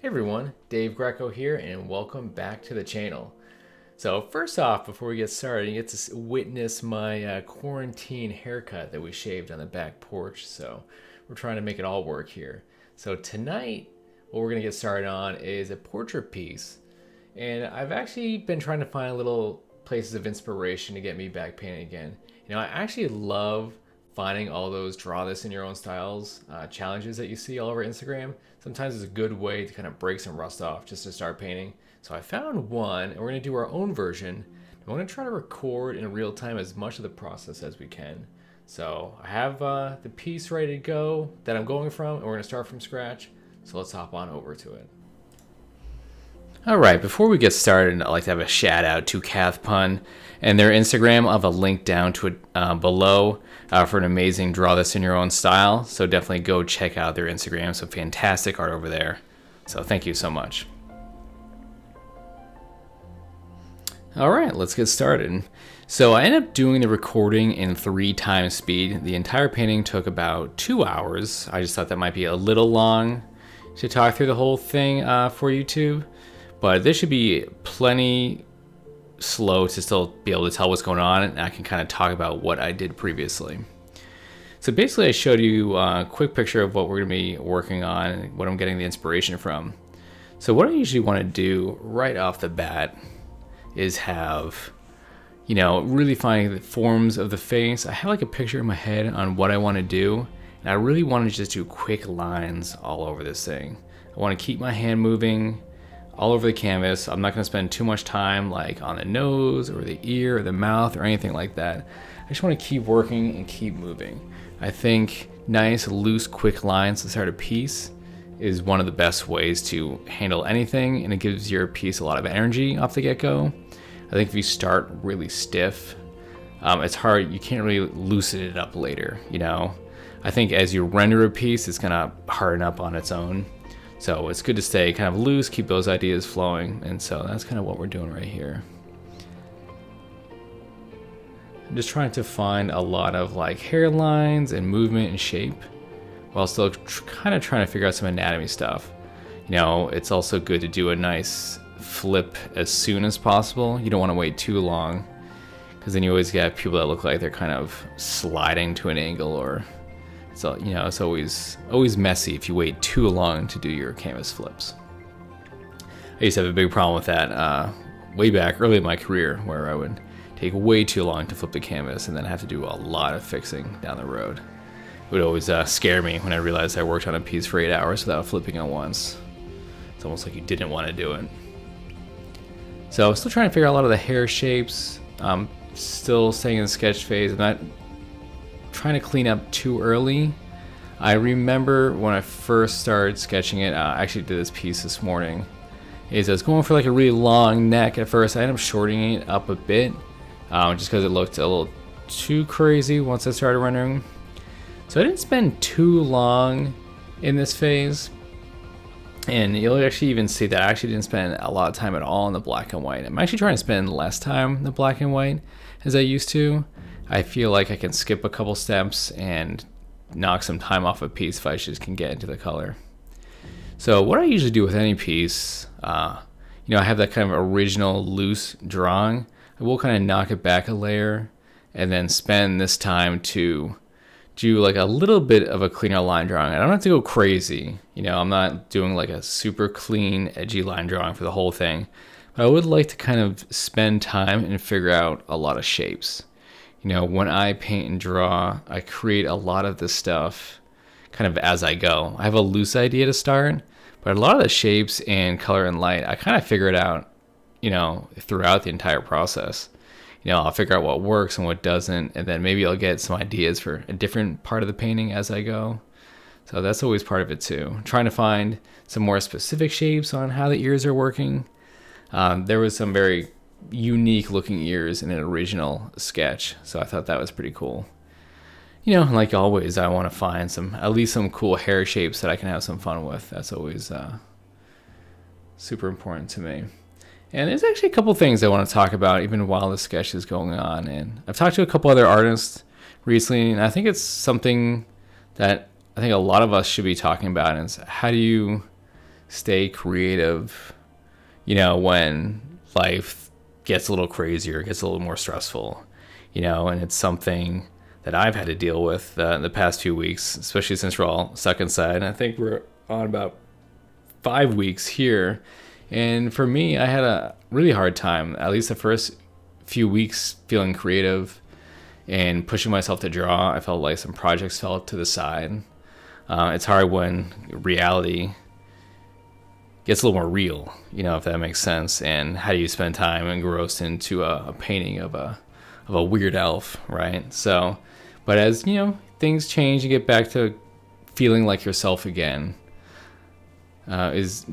Hey everyone, Dave Greco here and welcome back to the channel. So first off, before we get started, you get to witness my quarantine haircut that we shaved on the back porch. So we're trying to make it all work here. So tonight, what we're gonna get started on is a portrait piece. And I've actually been trying to find little places of inspiration to get me back painting again. You know, I actually love finding all those draw this in your own styles challenges that you see all over Instagram. Sometimes it's a good way to kind of break some rust off just to start painting. So I found one and we're gonna do our own version. We're gonna try to record in real time as much of the process as we can. So I have the piece ready to go that I'm going from, and we're gonna start from scratch. So let's hop on over to it. All right, before we get started, I'd like to have a shout out to Cath Pun and their Instagram. I'll have a link down to it below for an amazing draw this in your own style. So definitely go check out their Instagram. Some fantastic art over there. So thank you so much. All right, let's get started. So I ended up doing the recording in 3 times speed. The entire painting took about 2 hours. I just thought that might be a little long to talk through the whole thing for YouTube. But this should be plenty slow to still be able to tell what's going on, and I can kind of talk about what I did previously. So basically I showed you a quick picture of what we're going to be working on and what I'm getting the inspiration from. So what I usually want to do right off the bat is have, you know, really finding the forms of the face. I have like a picture in my head on what I want to do, and I really want to just do quick lines all over this thing. I want to keep my hand moving all over the canvas. I'm not going to spend too much time like on the nose or the ear or the mouth or anything like that. I just want to keep working and keep moving. I think nice, loose, quick lines to start a piece is one of the best ways to handle anything, and it gives your piece a lot of energy off the get-go. I think if you start really stiff, it's hard, you can't really loosen it up later, you know? I think as you render a piece, it's going to harden up on its own. So it's good to stay kind of loose, keep those ideas flowing, and so that's kind of what we're doing right here. I'm just trying to find a lot of like hairlines and movement and shape, while still kind of trying to figure out some anatomy stuff. You know, it's also good to do a nice flip as soon as possible. You don't want to wait too long, because then you always get people that look like they're kind of sliding to an angle, or so, you know, it's always messy if you wait too long to do your canvas flips. I used to have a big problem with that way back early in my career, where I would take way too long to flip the canvas and then have to do a lot of fixing down the road. It would always scare me when I realized I worked on a piece for 8 hours without flipping it once. It's almost like you didn't want to do it. So I'm still trying to figure out a lot of the hair shapes. I'm still staying in the sketch phase. I'm not trying to clean up too early. I remember when I first started sketching it, I actually did this piece this morning, is I was going for like a really long neck at first. I ended up shortening it up a bit, just because it looked a little too crazy once I started rendering. So I didn't spend too long in this phase, and you'll actually even see that I actually didn't spend a lot of time at all in the black and white. I'm actually trying to spend less time in the black and white as I used to. I feel like I can skip a couple steps and knock some time off a piece if I just can get into the color. So what I usually do with any piece, you know, I have that kind of original loose drawing. I will kind of knock it back a layer and then spend this time to do like a little bit of a cleaner line drawing. I don't have to go crazy. You know, I'm not doing like a super clean, edgy line drawing for the whole thing. But I would like to kind of spend time and figure out a lot of shapes. You know, when I paint and draw, I create a lot of this stuff kind of as I go. I have a loose idea to start, but a lot of the shapes and color and light, I kind of figure it out, you know, throughout the entire process. You know, I'll figure out what works and what doesn't, and then maybe I'll get some ideas for a different part of the painting as I go. So that's always part of it too. Trying to find some more specific shapes on how the ears are working. There was some very unique looking ears in an original sketch, so I thought that was pretty cool. You know, like always, I want to find at least some cool hair shapes that I can have some fun with. That's always super important to me. And there's actually a couple things I want to talk about even while the sketch is going on. And I've talked to a couple other artists recently, and I think it's something that I think a lot of us should be talking about, is how do you stay creative, when life gets a little crazier, gets a little more stressful, and it's something that I've had to deal with the past few weeks, especially since we're all stuck inside. And I think we're on about 5 weeks here. And for me, I had a really hard time, at least the first few weeks, feeling creative and pushing myself to draw. I felt like some projects fell to the side. It's hard when reality gets a little more real, if that makes sense. And how do you spend time engrossed into a painting of a weird elf, right? So, but as things change, you get back to feeling like yourself again. Is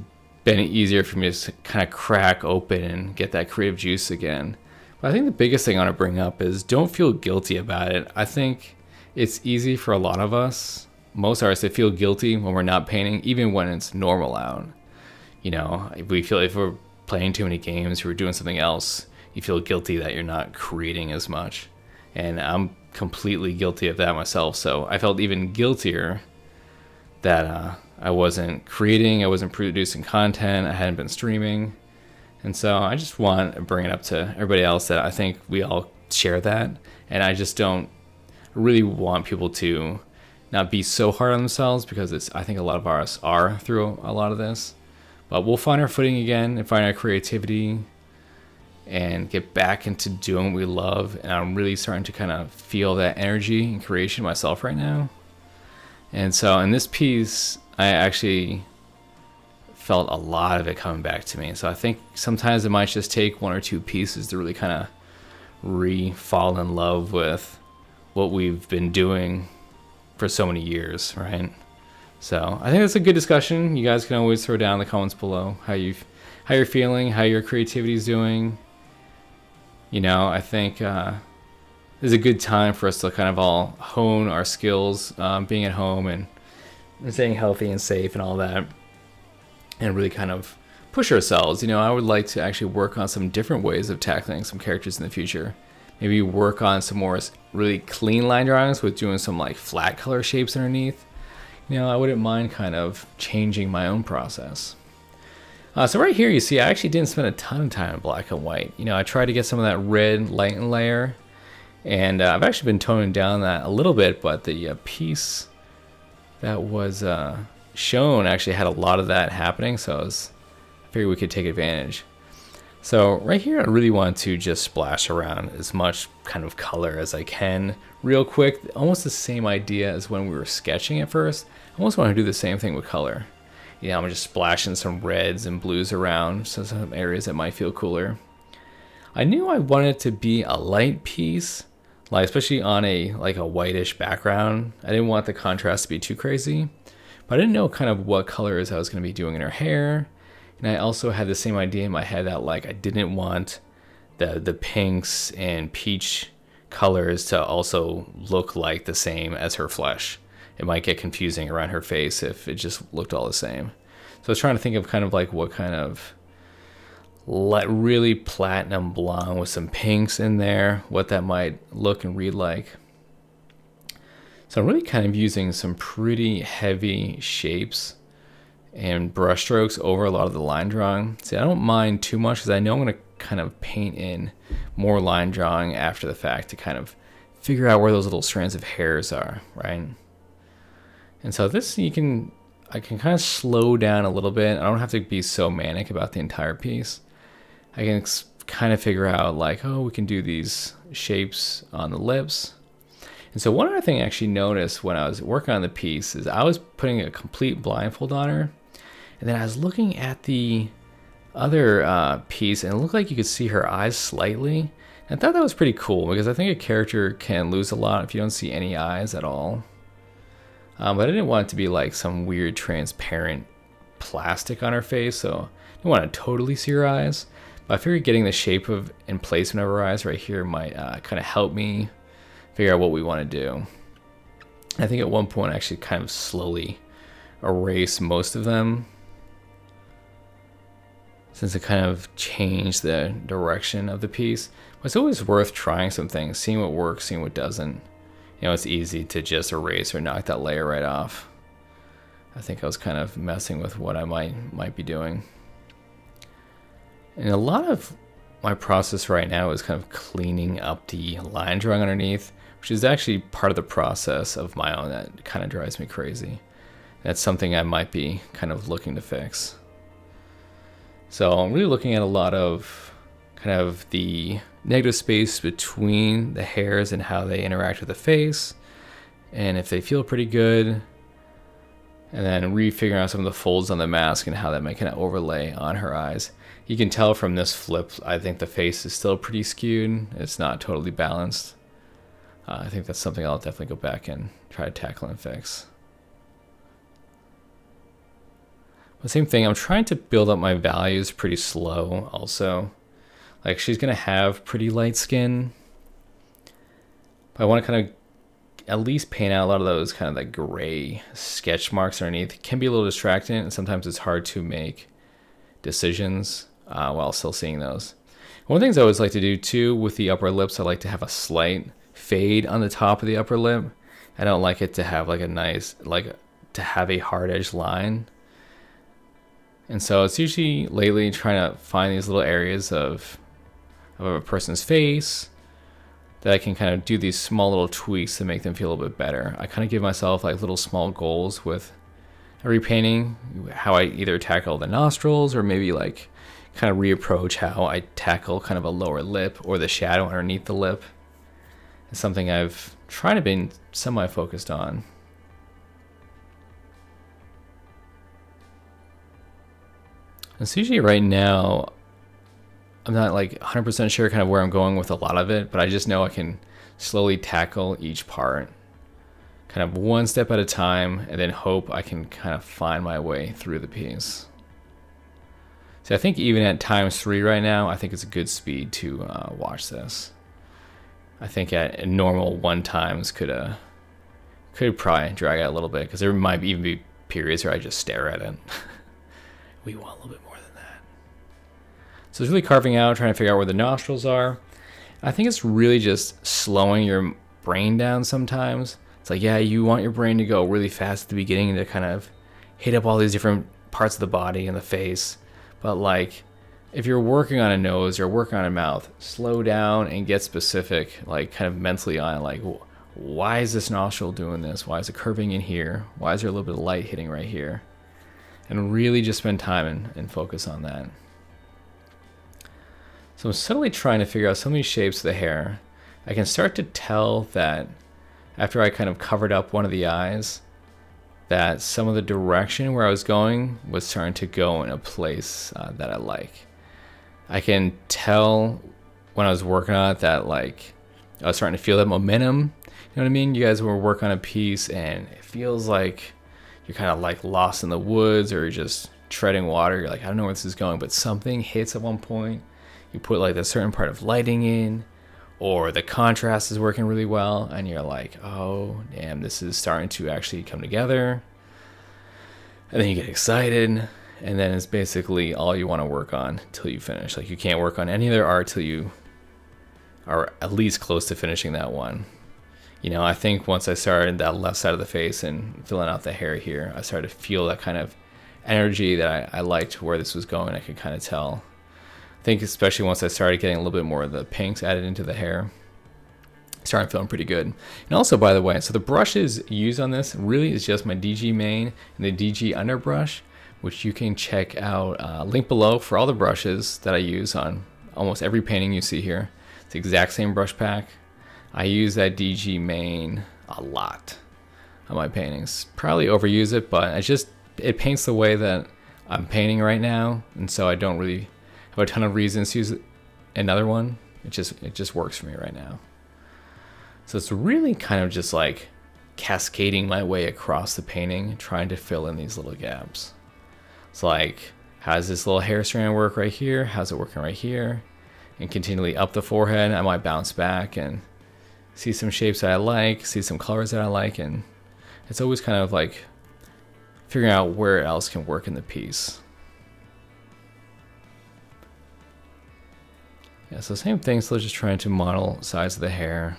been easier for me to kind of crack open and get that creative juice again. But I think the biggest thing I want to bring up is don't feel guilty about it. I think it's easy for a lot of us, most artists, to feel guilty when we're not painting, even when it's normal out. If we're playing too many games or we're doing something else, you feel guilty that you're not creating as much. And I'm completely guilty of that myself. So I felt even guiltier that I wasn't creating, I wasn't producing content, I hadn't been streaming. And so I just want to bring it up to everybody else that I think we all share that. And I just don't really want people to not be so hard on themselves, because I think a lot of us are through a lot of this. But we'll find our footing again and find our creativity and get back into doing what we love. And I'm really starting to kind of feel that energy and creation myself right now. And so in this piece, I actually felt a lot of it coming back to me. So I think sometimes it might just take 1 or 2 pieces to really kind of fall in love with what we've been doing for so many years, right? So I think that's a good discussion. You guys can always throw down in the comments below how you're feeling, how your creativity is doing. I think this is a good time for us to kind of all hone our skills, being at home and staying healthy and safe and all that, and really kind of push ourselves. I would like to actually work on some different ways of tackling some characters in the future. Maybe work on some more really clean line drawings with doing some like flat color shapes underneath. I wouldn't mind kind of changing my own process. So right here, you see, I actually didn't spend a ton of time in black and white. I tried to get some of that red light layer, and I've actually been toning down that a little bit, but the piece that was shown actually had a lot of that happening, so I figured we could take advantage. So right here, I really want to just splash around as much kind of color as I can real quick. Almost the same idea as when we were sketching at first. I almost want to do the same thing with color. I'm just splashing some reds and blues around, so some areas that might feel cooler. I knew I wanted it to be a light piece, like especially on a whitish background. I didn't want the contrast to be too crazy, but I didn't know kind of what colors I was going to be doing in her hair. And I also had the same idea in my head that I didn't want the pinks and peach colors to also look like the same as her flesh. It might get confusing around her face if it just looked all the same. So I was trying to think of kind of what kind of really platinum blonde with some pinks in there, what that might look and read like. So I'm really kind of using some pretty heavy shapes and brush strokes over a lot of the line drawing. See, I don't mind too much because I know I'm going to kind of paint in more line drawing after the fact to kind of figure out where those little strands of hairs are, right? And so this I can kind of slow down a little bit. I don't have to be so manic about the entire piece. I can kind of figure out we can do these shapes on the lips. And so one other thing I actually noticed when I was working on the piece is I was putting a complete blindfold on her. And then I was looking at the other piece, and it looked like you could see her eyes slightly. And I thought that was pretty cool, because I think a character can lose a lot if you don't see any eyes at all. But I didn't want it to be some weird transparent plastic on her face, so I didn't want to totally see her eyes. But I figured getting the shape of and placement of her eyes right here might kind of help me figure out what we want to do. I think at one point I actually kind of slowly erase most of them, since it kind of changed the direction of the piece. But it's always worth trying some things, seeing what works, seeing what doesn't. It's easy to just erase or knock that layer right off. I think I was kind of messing with what I might be doing. And a lot of my process right now is kind of cleaning up the line drawing underneath, which is actually part of the process of my own that kind of drives me crazy. That's something I might be kind of looking to fix. So I'm really looking at a lot of kind of the negative space between the hairs and how they interact with the face, and if they feel pretty good, and then refiguring out some of the folds on the mask and how that might kind of overlay on her eyes. You can tell from this flip, I think the face is still pretty skewed. It's not totally balanced. I think that's something I'll definitely go back and try to tackle and fix. The same thing, I'm trying to build up my values pretty slow also. Like, she's gonna have pretty light skin, but I want to kind of at least paint out a lot of those kind of like gray sketch marks underneath. It can be a little distracting, and sometimes it's hard to make decisions while still seeing those. One of the things I always like to do too with the upper lips, I like to have a slight fade on the top of the upper lip. I don't like it to have like a nice, like to have a hard edge line. And so it's usually lately trying to find these little areas of a person's face that I can kind of do these small little tweaks to make them feel a little bit better. I kind of give myself like little small goals with every painting, how I either tackle the nostrils or maybe like kind of reapproach how I tackle kind of a lower lip or the shadow underneath the lip. It's something I've tried to be semi-focused on. And so usually right now, I'm not like 100% sure kind of where I'm going with a lot of it, but I just know I can slowly tackle each part kind of one step at a time and then hope I can kind of find my way through the piece. So I think even at ×3 right now, I think it's a good speed to watch this. I think at normal 1 times could probably drag out a little bit because there might even be periods where I just stare at it. We want a little bit more than that. So it's really carving out, trying to figure out where the nostrils are. I think it's really just slowing your brain down sometimes. It's like, yeah, you want your brain to go really fast at the beginning to kind of hit up all these different parts of the body and the face. But like, if you're working on a nose or working on a mouth, slow down and get specific, like kind of mentally on it, like, why is this nostril doing this? Why is it curving in here? Why is there a little bit of light hitting right here? And really just spend time and focus on that. So I'm subtly trying to figure out some of these shapes of the hair. I can start to tell that after I kind of covered up one of the eyes, that some of the direction where I was going was starting to go in a place that I like. I can tell when I was working on it that like I was starting to feel that momentum. You know what I mean? You guys were working on a piece and it feels like you're kind of like lost in the woods or you're just treading water. You're like, I don't know where this is going, but something hits at one point. You put like a certain part of lighting in, or the contrast is working really well, and you're like, oh, damn, this is starting to actually come together. And then you get excited, and then it's basically all you want to work on till you finish. Like, you can't work on any other art till you are at least close to finishing that one. You know, I think once I started that left side of the face and filling out the hair here, I started to feel that kind of energy that I liked where this was going. I could kind of tell. I think especially once I started getting a little bit more of the pinks added into the hair, started feeling pretty good. And also, by the way, so the brushes used on this really is just my DG main and the DG underbrush, which you can check out. Link below for all the brushes that I use on almost every painting you see here. It's the exact same brush pack. I use that DG main a lot on my paintings. Probably overuse it, but it paints the way that I'm painting right now, and so I don't really have a ton of reasons to use another one. It just works for me right now. So it's really kind of just like cascading my way across the painting, trying to fill in these little gaps. It's like, how's this little hair strand work right here? How's it working right here? And continually up the forehead, I might bounce back and see some shapes that I like, see some colors that I like, and it's always kind of like figuring out where else can work in the piece. Yeah, so same thing, so just trying to model size of the hair.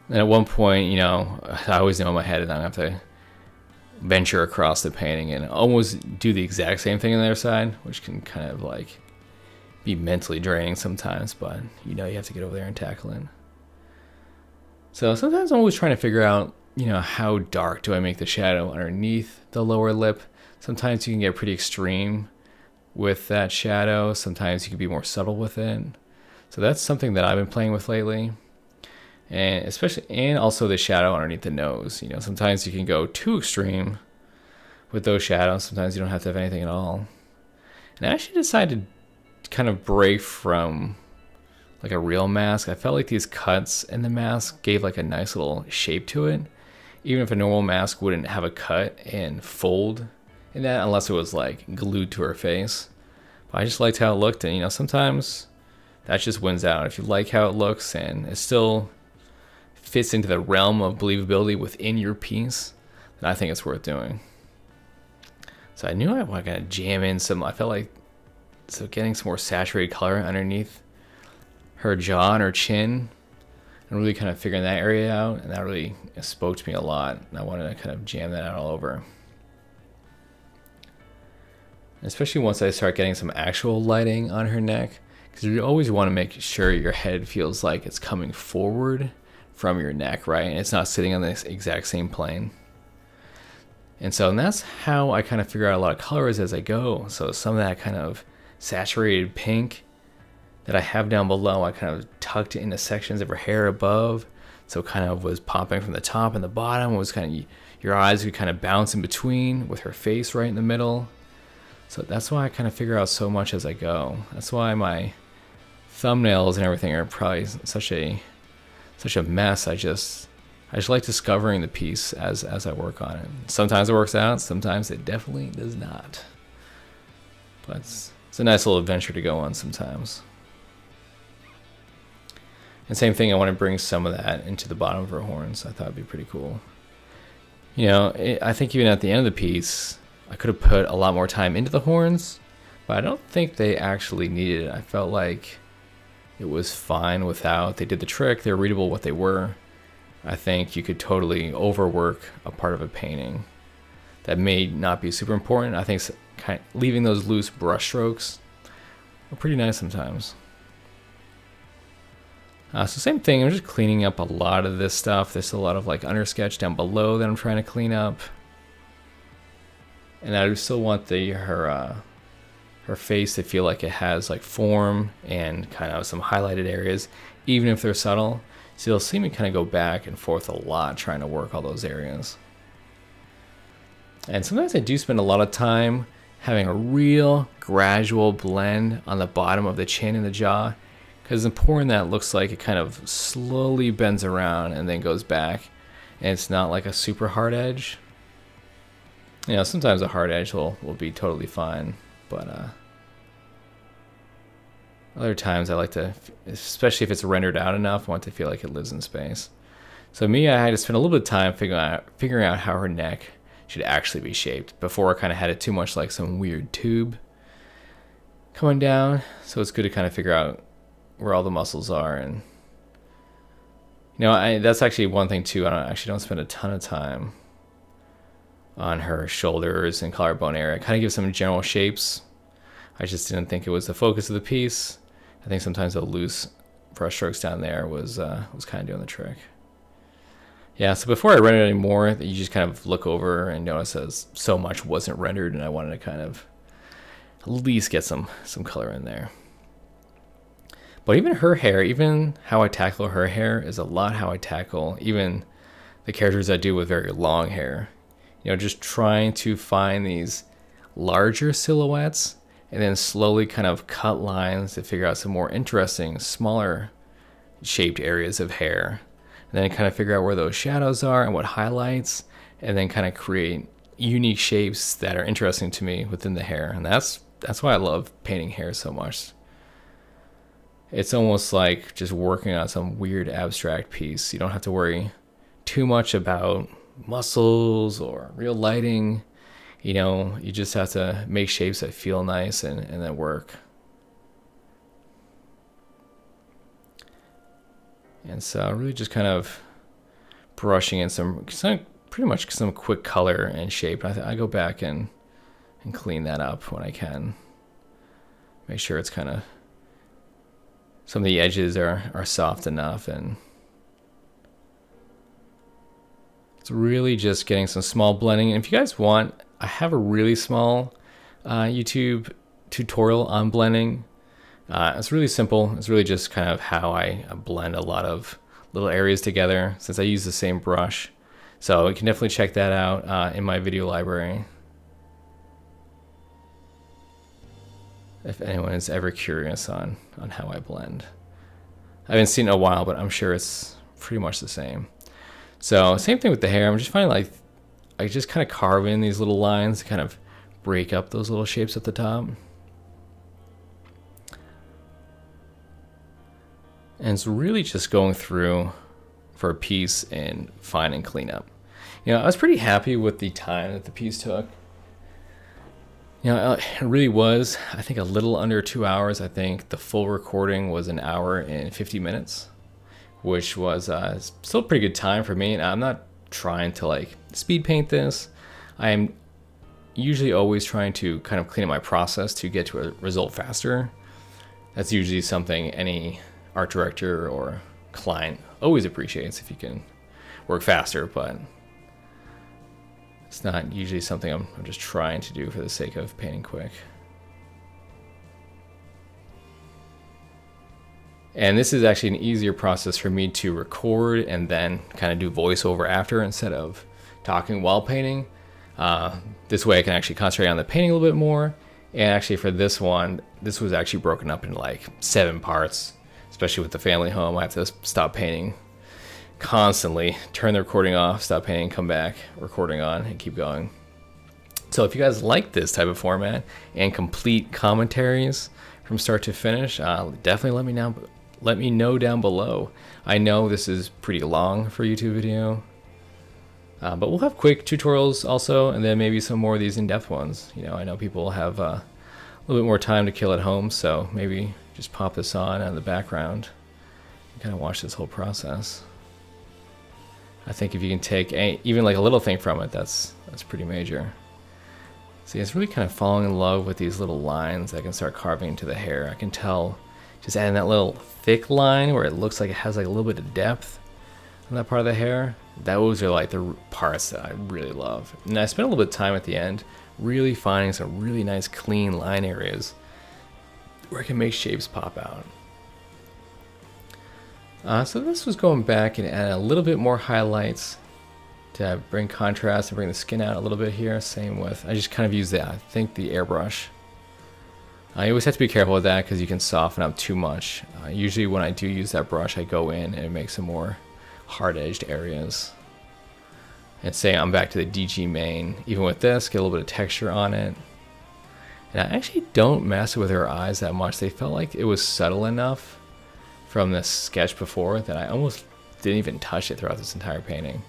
And at one point, you know, I always know in my head that I'm gonna have to venture across the painting and almost do the exact same thing on the other side, which can kind of like be mentally draining sometimes, but you know you have to get over there and tackle it. So sometimes I'm always trying to figure out, you know, how dark do I make the shadow underneath the lower lip. Sometimes you can get pretty extreme with that shadow. Sometimes you can be more subtle with it. So that's something that I've been playing with lately. And also the shadow underneath the nose. You know, sometimes you can go too extreme with those shadows. Sometimes you don't have to have anything at all. And I actually decided to kind of break from like a real mask. I felt like these cuts in the mask gave like a nice little shape to it, even if a normal mask wouldn't have a cut and fold in that unless it was like glued to her face. But I just liked how it looked, and you know, sometimes that just wins out. If you like how it looks and it still fits into the realm of believability within your piece, then I think it's worth doing. So I knew I was gonna jam in some, I felt like, so getting some more saturated color underneath her jaw and her chin and really kind of figuring that area out, and that really spoke to me a lot, and I wanted to kind of jam that out all over. Especially once I start getting some actual lighting on her neck, because you always want to make sure your head feels like it's coming forward from your neck, right? And it's not sitting on this exact same plane. And that's how I kind of figure out a lot of colors as I go. So some of that kind of saturated pink that I have down below, I kind of tucked into sections of her hair above. So it kind of was popping from the top and the bottom. It was kind of, your eyes could kind of bounce in between with her face right in the middle. So that's why I kind of figure out so much as I go. That's why my thumbnails and everything are probably such a mess. I just like discovering the piece as I work on it. Sometimes it works out, sometimes it definitely does not. But it's a nice little adventure to go on sometimes. And same thing, I want to bring some of that into the bottom of her horns. I thought it'd be pretty cool. You know, I think even at the end of the piece, I could have put a lot more time into the horns, but I don't think they actually needed it. I felt like it was fine without. They did the trick. They're readable what they were. I think you could totally overwork a part of a painting that may not be super important. I think kind of leaving those loose brush strokes are pretty nice sometimes. So same thing, I'm just cleaning up a lot of this stuff. There's a lot of like undersketch down below that I'm trying to clean up. And I still want her face to feel like it has like form and kind of some highlighted areas, even if they're subtle. So you'll see me kind of go back and forth a lot trying to work all those areas. And sometimes I do spend a lot of time having a real gradual blend on the bottom of the chin and the jaw, because it's important that it looks like it kind of slowly bends around and then goes back, and it's not like a super hard edge. You know, sometimes a hard edge will be totally fine, but other times I like to, especially if it's rendered out enough, I want to feel like it lives in space. So me, I had to spend a little bit of time figuring out how her neck should actually be shaped before I kind of had it too much like some weird tube coming down. So it's good to kind of figure out where all the muscles are. And you know, that's actually one thing too. I actually don't spend a ton of time on her shoulders and collarbone area. I kind of give some general shapes. I just didn't think it was the focus of the piece. I think sometimes the loose brush strokes down there was kind of doing the trick. Yeah, so before I render it anymore, you just kind of look over and notice that so much wasn't rendered, and I wanted to kind of at least get some color in there. But even her hair, even how I tackle her hair is a lot how I tackle even the characters I do with very long hair. You know, just trying to find these larger silhouettes and then slowly kind of cut lines to figure out some more interesting, smaller shaped areas of hair. And then kind of figure out where those shadows are and what highlights, and then kind of create unique shapes that are interesting to me within the hair. And that's why I love painting hair so much. It's almost like just working on some weird abstract piece. You don't have to worry too much about muscles or real lighting. You know, you just have to make shapes that feel nice and that work. And so really just kind of brushing in some pretty much some quick color and shape. I go back and clean that up when I can. Make sure it's kind of, some of the edges are soft enough, and it's really just getting some small blending. And if you guys want, I have a really small YouTube tutorial on blending. It's really simple. It's really just kind of how I blend a lot of little areas together, since I use the same brush. So you can definitely check that out in my video library, if anyone is ever curious on how I blend. I haven't seen it in a while, but I'm sure it's pretty much the same. So same thing with the hair. I'm just finding like I just kind of carve in these little lines to kind of break up those little shapes at the top. And it's really just going through for a piece and find and clean up. You know, I was pretty happy with the time that the piece took. You know, it really was, I think, a little under 2 hours. I think the full recording was 1 hour and 50 minutes, which was still a pretty good time for me. And I'm not trying to like speed paint this. I am usually always trying to kind of clean up my process to get to a result faster. That's usually something any art director or client always appreciates, if you can work faster, but it's not usually something I'm just trying to do for the sake of painting quick. And this is actually an easier process for me to record and then kind of do voiceover after, instead of talking while painting. This way I can actually concentrate on the painting a little bit more. And actually for this one, this was actually broken up into like 7 parts, especially with the family home. I have to stop painting constantly, turn the recording off, stop painting, come back, recording on, and keep going. So if you guys like this type of format and complete commentaries from start to finish, definitely let me know down below. I know this is pretty long for a YouTube video, but we'll have quick tutorials also, and then maybe some more of these in-depth ones. You know, I know people have a little bit more time to kill at home, so maybe just pop this on in the background and kind of watch this whole process. I think if you can take even like a little thing from it, that's pretty major. See, it's really kind of falling in love with these little lines that I can start carving into the hair. I can tell just adding that little thick line where it looks like it has like a little bit of depth on that part of the hair. Those are like the parts that I really love. And I spent a little bit of time at the end really finding some really nice clean line areas where I can make shapes pop out. So this was going back and add a little bit more highlights to bring contrast and bring the skin out a little bit here. Same with, I just kind of use that, I think, the airbrush. You always have to be careful with that because you can soften up too much. Usually when I do use that brush, I go in and make some more hard-edged areas. And say I'm back to the DG main. Even with this, get a little bit of texture on it. And I actually don't mess with her eyes that much. They felt like it was subtle enough from this sketch before that I almost didn't even touch it throughout this entire painting.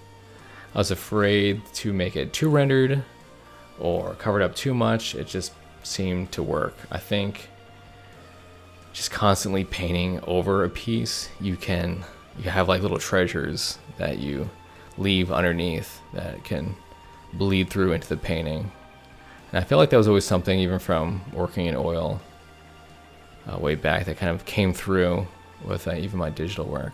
I was afraid to make it too rendered or covered up too much. It just seemed to work. I think just constantly painting over a piece, you have like little treasures that you leave underneath that can bleed through into the painting. And I feel like that was always something, even from working in oil way back, that kind of came through with even my digital work.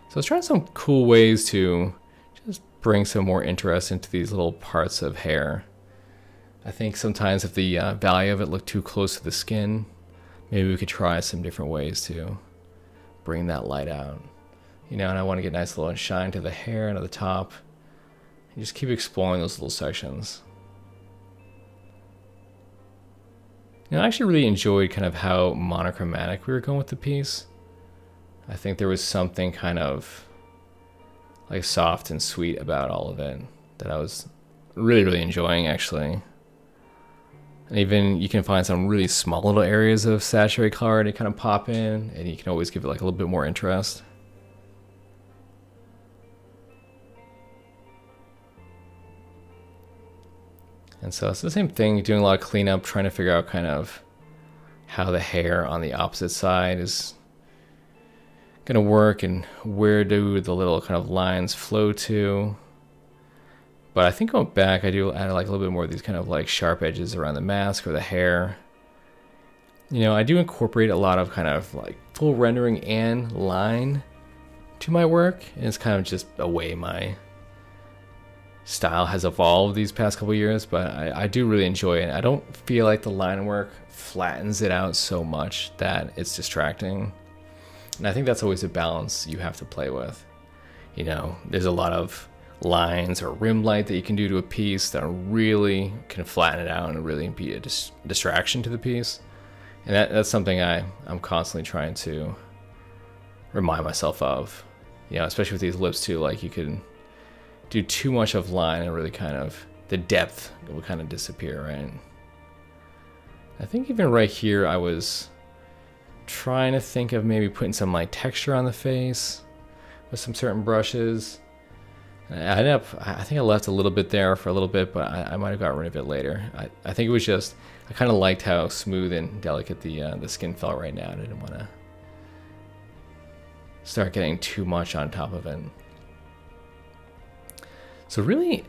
So I was trying some cool ways to just bring some more interest into these little parts of hair. I think sometimes if the value of it looked too close to the skin, maybe we could try some different ways to bring that light out. You know, and I want to get a nice little shine to the hair and to the top. And just keep exploring those little sections. You know, I actually really enjoyed kind of how monochromatic we were going with the piece. I think there was something kind of like soft and sweet about all of it that I was really enjoying, actually. And even you can find some really small little areas of saturated color to kind of pop in, and you can always give it like a little bit more interest. And so it's the same thing, doing a lot of cleanup, trying to figure out kind of how the hair on the opposite side is going to work and where do the little kind of lines flow to. But I think going back, I do add like a little bit more of these kind of like sharp edges around the mask or the hair. You know, I do incorporate a lot of kind of like full rendering and line to my work. And it's kind of just a way my style has evolved these past couple years, but I do really enjoy it. I don't feel like the line work flattens it out so much that it's distracting. And I think that's always a balance you have to play with. You know, there's a lot of lines or rim light that you can do to a piece that really can flatten it out and really be a distraction to the piece. And that's something I'm constantly trying to remind myself of. You know, especially with these lips too, like you can do too much of line and really kind of, the depth will kind of disappear, right? I think even right here, I was trying to think of maybe putting some like texture on the face with some certain brushes. I think I left a little bit there for a little bit, but I might have got rid of it later. I think it was just, I kind of liked how smooth and delicate the skin felt right now. I didn't want to start getting too much on top of it. So really,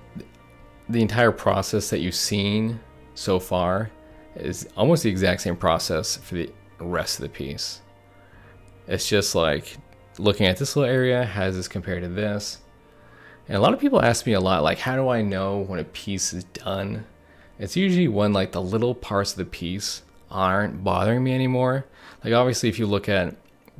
the entire process that you've seen so far is almost the exact same process for the rest of the piece. It's just like looking at this little area, how does this compare to this? And a lot of people ask me a lot, like, how do I know when a piece is done? It's usually when like the little parts of the piece aren't bothering me anymore. Like obviously if you look at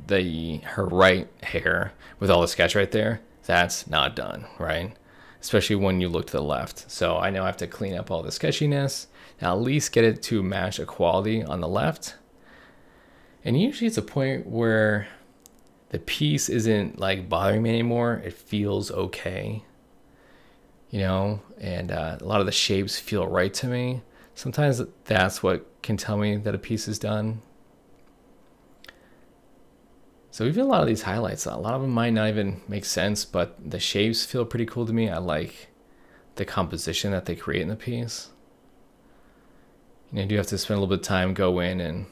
her right hair with all the sketch right there, that's not done, right? Especially when you look to the left. So I know I have to clean up all the sketchiness and at least get it to match a quality on the left. And usually it's a point where the piece isn't like bothering me anymore. It feels okay, you know, and a lot of the shapes feel right to me. Sometimes that's what can tell me that a piece is done. So even a lot of these highlights, a lot of them might not even make sense, but the shapes feel pretty cool to me. I like the composition that they create in the piece. You know, you do have to spend a little bit of time, go in and,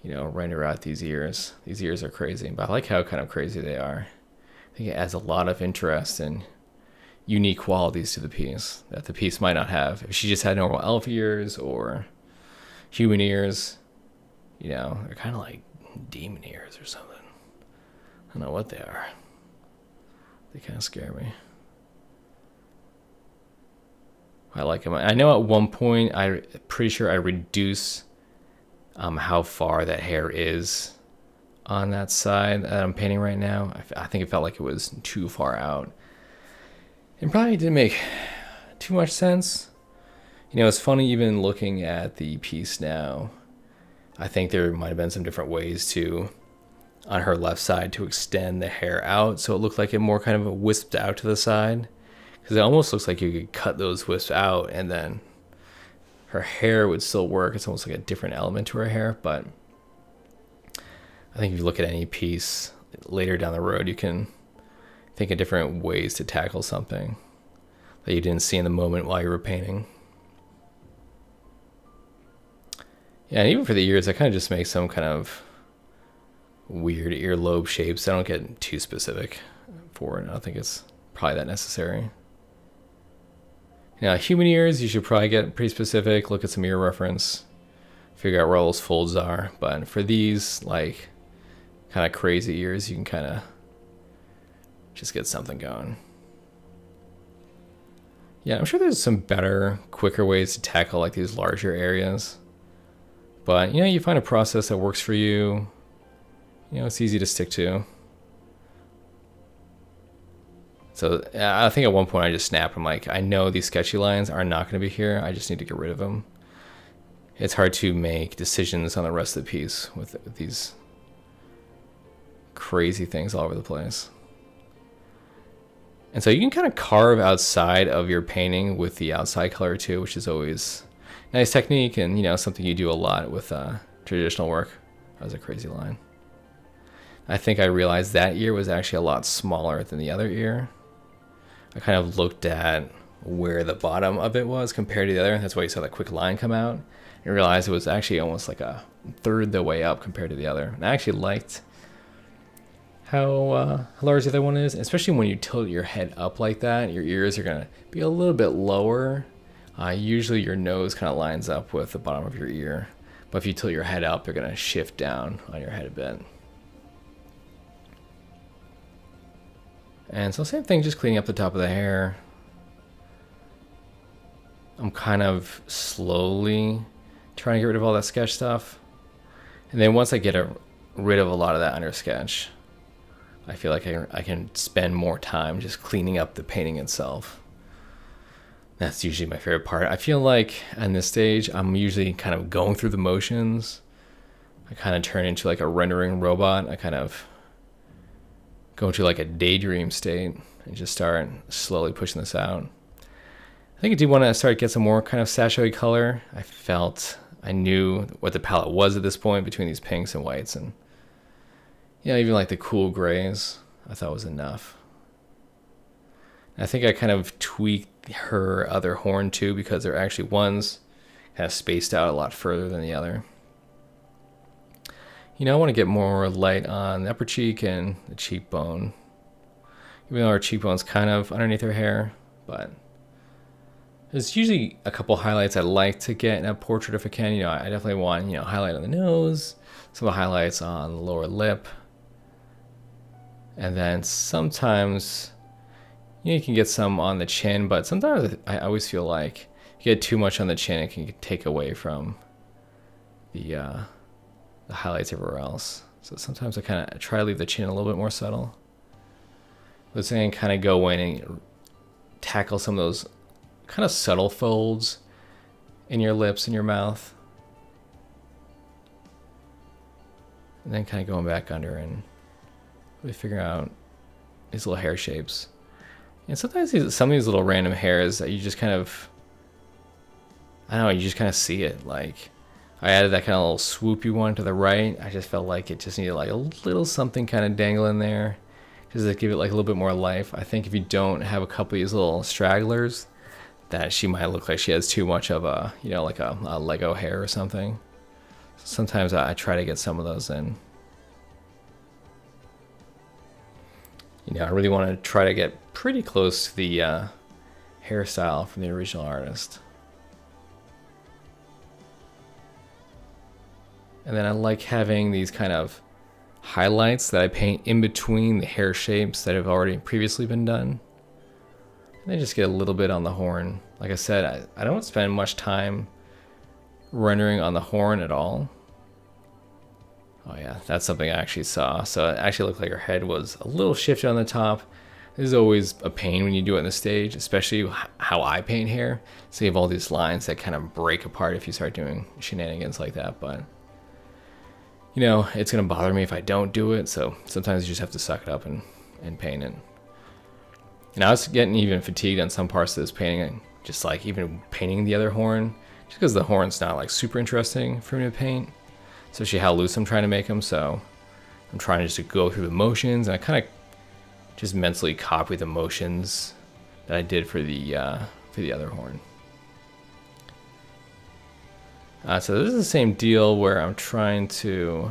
you know, render out these ears. These ears are crazy, but I like how kind of crazy they are. I think it adds a lot of interest and unique qualities to the piece that the piece might not have. If she just had normal elf ears or human ears, you know, they're kind of like demon ears or something. I don't know what they are. They kind of scare me. I like them. I know at one point, I'm pretty sure I reduced how far that hair is on that side that I'm painting right now. I think it felt like it was too far out. It probably didn't make too much sense. You know, it's funny even looking at the piece now. I think there might have been some different ways to, on her left side, to extend the hair out so it looked like it more kind of wisped out to the side. Because it almost looks like you could cut those wisps out and then her hair would still work. It's almost like a different element to her hair. But I think if you look at any piece later down the road, you can think of different ways to tackle something that you didn't see in the moment while you were painting. Yeah, and even for the ears, I kind of just make some kind of weird earlobe shapes. I don't get too specific for it. I don't think it's probably that necessary. Now, human ears, you should probably get pretty specific. Look at some ear reference. Figure out where all those folds are. But for these, like, kind of crazy ears, you can kind of just get something going. Yeah, I'm sure there's some better, quicker ways to tackle, like, these larger areas. But, you know, you find a process that works for you. You know, it's easy to stick to. So I think at one point I just snapped. I'm like, I know these sketchy lines are not going to be here. I just need to get rid of them. It's hard to make decisions on the rest of the piece with these crazy things all over the place. And so you can kind of carve outside of your painting with the outside color too, which is always a nice technique and, you know, something you do a lot with traditional work. That was a crazy line. I think I realized that ear was actually a lot smaller than the other ear. I kind of looked at where the bottom of it was compared to the other. That's why you saw that quick line come out. And realized it was actually almost like a third the way up compared to the other. And I actually liked how large the other one is. Especially when you tilt your head up like that, your ears are gonna be a little bit lower. Usually your nose kind of lines up with the bottom of your ear, but if you tilt your head up, they're gonna shift down on your head a bit. And so same thing, just cleaning up the top of the hair. I'm kind of slowly trying to get rid of all that sketch stuff. And then once I get rid of a lot of that under sketch, I feel like I can spend more time just cleaning up the painting itself. That's usually my favorite part. I feel like on this stage, I'm usually kind of going through the motions. I kind of turn into like a rendering robot. I kind of go into like a daydream state and just start slowly pushing this out. I think I do want to start get some more kind of sachet color. I knew what the palette was at this point between these pinks and whites, and even like the cool grays I thought was enough. I think I kind of tweaked her other horn too, because they're actually one's kind of spaced out a lot further than the other. I want to get more light on the upper cheek and the cheekbone, even though our cheekbone's kind of underneath her hair. But there's usually a couple highlights I like to get in a portrait if I can. I definitely want highlight on the nose, some of the highlights on the lower lip, and then sometimes you can get some on the chin. But sometimes I always feel like if you get too much on the chin, it can take away from the highlights everywhere else. So sometimes I kind of try to leave the chin a little bit more subtle. But then kind of go in and tackle some of those kind of subtle folds in your lips and your mouth. And then kind of going back under and really figure out these little hair shapes. And sometimes some of these little random hairs that you just kind of, I don't know, you just kind of see it. Like, I added that kind of little swoopy one to the right. I just felt like it just needed like a little something kind of dangling there, just to give it like a little bit more life. I think if you don't have a couple of these little stragglers, that she might look like she has too much of a, like a Lego hair or something. Sometimes I try to get some of those in. I really want to try to get pretty close to the hairstyle from the original artist. And then I like having these kind of highlights that I paint in between the hair shapes that have already previously been done. And then just get a little bit on the horn. Like I said, I don't spend much time rendering on the horn at all. Oh yeah, that's something I actually saw. So it actually looked like her head was a little shifted on the top. This is always a pain when you do it on the stage, especially how I paint hair. So you have all these lines that kind of break apart if you start doing shenanigans like that. But it's gonna bother me if I don't do it, so sometimes you just have to suck it up and paint it. And I was getting even fatigued on some parts of this painting, just like even painting the other horn, just because the horn's not like super interesting for me to paint, especially how loose I'm trying to make them. So I'm trying just to go through the motions, and I kind of just mentally copy the motions that I did for the other horn. So this is the same deal where I'm trying to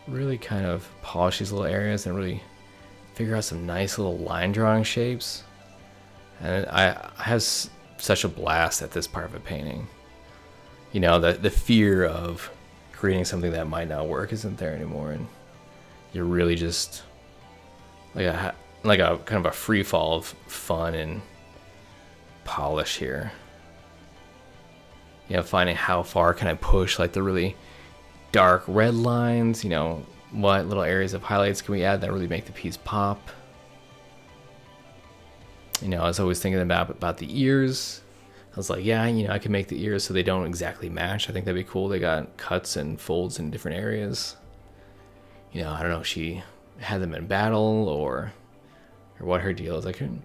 really kind of polish these little areas and really figure out some nice little line drawing shapes. And I have such a blast at this part of a painting. The fear of creating something that might not work isn't there anymore, and you're really just like a kind of a free fall of fun and polish here. Finding how far can I push like the really dark red lines, what little areas of highlights can we add that really make the piece pop. I was always thinking about the ears. I was like, yeah, I can make the ears so they don't exactly match. I think that'd be cool. They got cuts and folds in different areas. I don't know if she had them in battle or what her deal is. I don't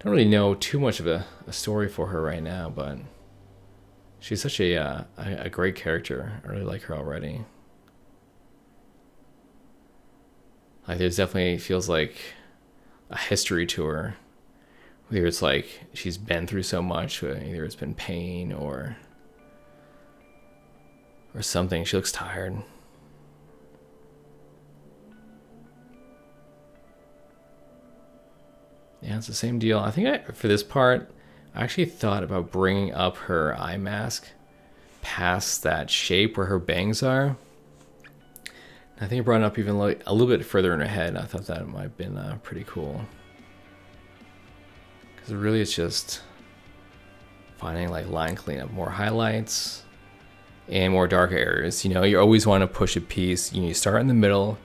really know too much of a story for her right now, but she's such a great character. I really like her already. Like, there's definitely feels like a history to her. Whether it's like she's been through so much, either it's been pain or something. She looks tired. Yeah, it's the same deal. I think for this part, I actually thought about bringing up her eye mask past that shape where her bangs are. I think I brought it up even like a little bit further in her head. I thought that might have been pretty cool. Because really it's just finding like line cleanup, more highlights and more darker areas. You know, you always want to push a piece. You start in the middle,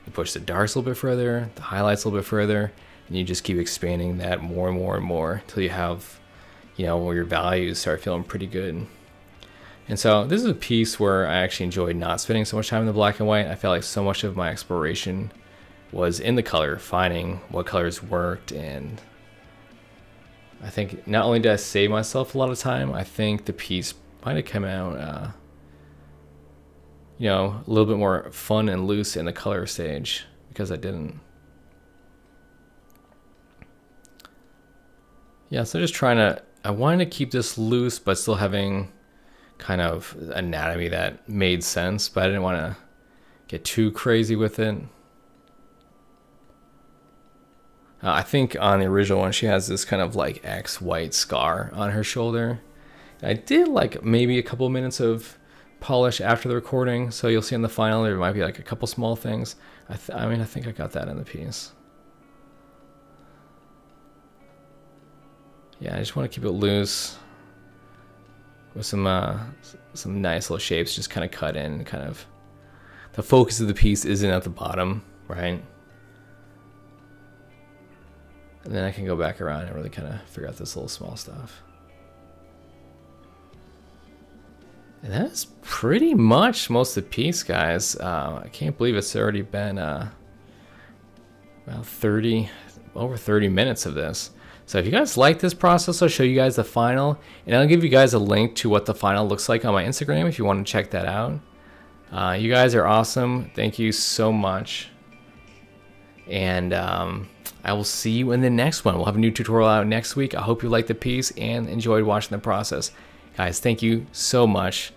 you push the darks a little bit further, the highlights a little bit further, and you just keep expanding that more and more and more until you have, you know, where your values start feeling pretty good. And so this is a piece where I actually enjoyed not spending so much time in the black and white. I felt like so much of my exploration was in the color, finding what colors worked. And I think not only did I save myself a lot of time, I think the piece might have come out, you know, a little bit more fun and loose in the color stage because I didn't. Yeah, so just I wanted to keep this loose, but still having kind of anatomy that made sense, but I didn't want to get too crazy with it. I think on the original one, she has this kind of like X white scar on her shoulder. I did like maybe a couple minutes of polish after the recording, so you'll see in the final there might be like a couple small things. I mean, I think I got that in the piece. Yeah, I just want to keep it loose with some nice little shapes just kind of cut in. Kind of the focus of the piece isn't at the bottom, right? And then I can go back around and really kind of figure out this little small stuff. And that's pretty much most of the piece, guys. I can't believe it's already been about over 30 minutes of this. So if you guys like this process, I'll show you guys the final, and I'll give you guys a link to what the final looks like on my Instagram if you want to check that out. You guys are awesome. Thank you so much. And I will see you in the next one. We'll have a new tutorial out next week. I hope you liked the piece and enjoyed watching the process. Guys, thank you so much.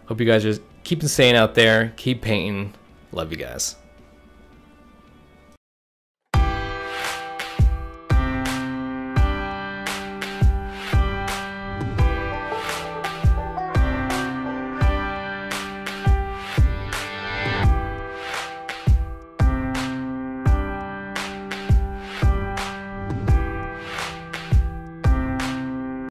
Hope you guys are keeping staying out there. Keep painting. Love you guys.